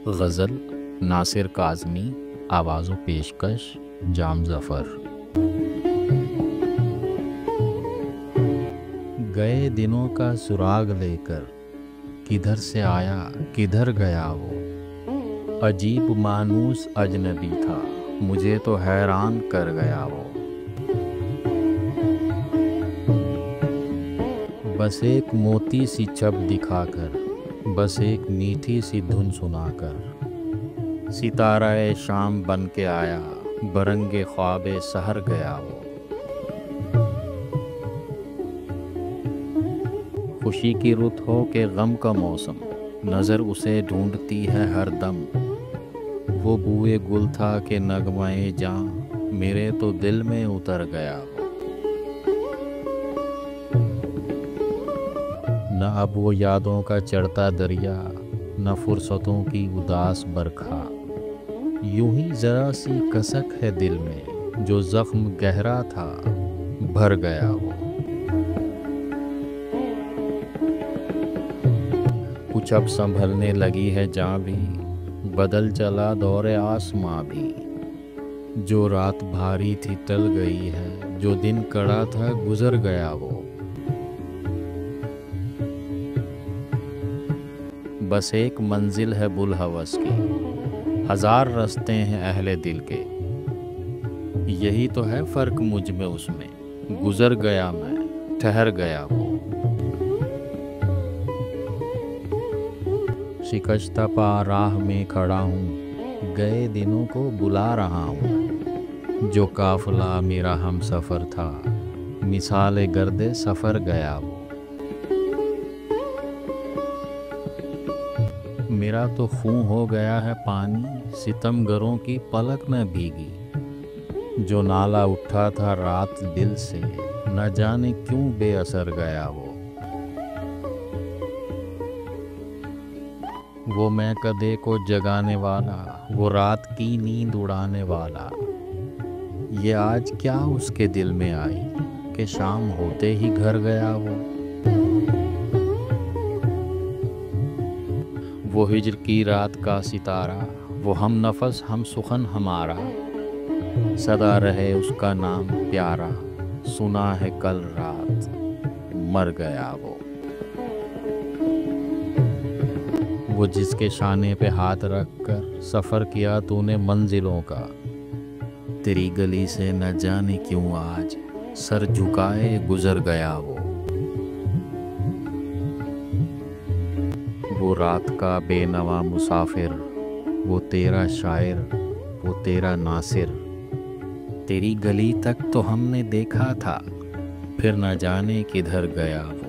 गज़ल नासिर काज़मी, आवाज़ व पेशकश जाम ज़फ़र। गए दिनों का सुराग लेकर किधर से आया किधर गया वो, अजीब मानूस अजनबी था मुझे तो हैरान कर गया वो। बस एक मोती सी छप दिखाकर, बस एक मीठी सी धुन सुनाकर, सितारा-ए शाम बन के आया बरंगे ख्वाबे सहर गया वो। खुशी की रुत हो के गम का मौसम, नज़र उसे ढूंढती है हर दम। वो बूए गुल था के नगमाए जां मेरे तो दिल में उतर गया वो। न अब वो यादों का चढ़ता दरिया, न फुर्सतों की उदास बरखा। यूं ही जरा सी कसक है दिल में, जो जख्म गहरा था भर गया वो। कुछ अब संभलने लगी है जां भी, बदल चला दौरे आसमां भी। जो रात भारी थी टल गई है, जो दिन कड़ा था गुजर गया वो। बस एक मंजिल है बुलहवस की, हजार रास्ते हैं अहले दिल के। यही तो है फर्क मुझ में उसमें, गुजर गया मैं ठहर गया वो। शिकस्ता पा राह में खड़ा हूँ, गए दिनों को बुला रहा हूँ। जो काफिला मेरा हम सफ़र था, मिसाल गर्दे सफ़र गया वो। मेरा तो खून हो गया है पानी, सितमगरों की पलक न भीगी। जो नाला उठा था रात दिल से, न जाने क्यों बेअसर गया वो। वो मैं कदे को जगाने वाला, वो रात की नींद उड़ाने वाला। ये आज क्या उसके दिल में आई कि शाम होते ही घर गया वो। वो हिज्र की रात का सितारा, वो हम नफस हम सुखन हमारा। सदा रहे उसका नाम प्यारा, सुना है कल रात मर गया वो। वो जिसके शाने पे हाथ रख कर सफ़र किया तूने मंजिलों का, तेरी गली से न जाने क्यों आज सर झुकाए गुजर गया वो। वो रात का बेनवा मुसाफिर, वो तेरा शायर, वो तेरा नासिर। तेरी गली तक तो हमने देखा था, फिर न जाने किधर गया वो।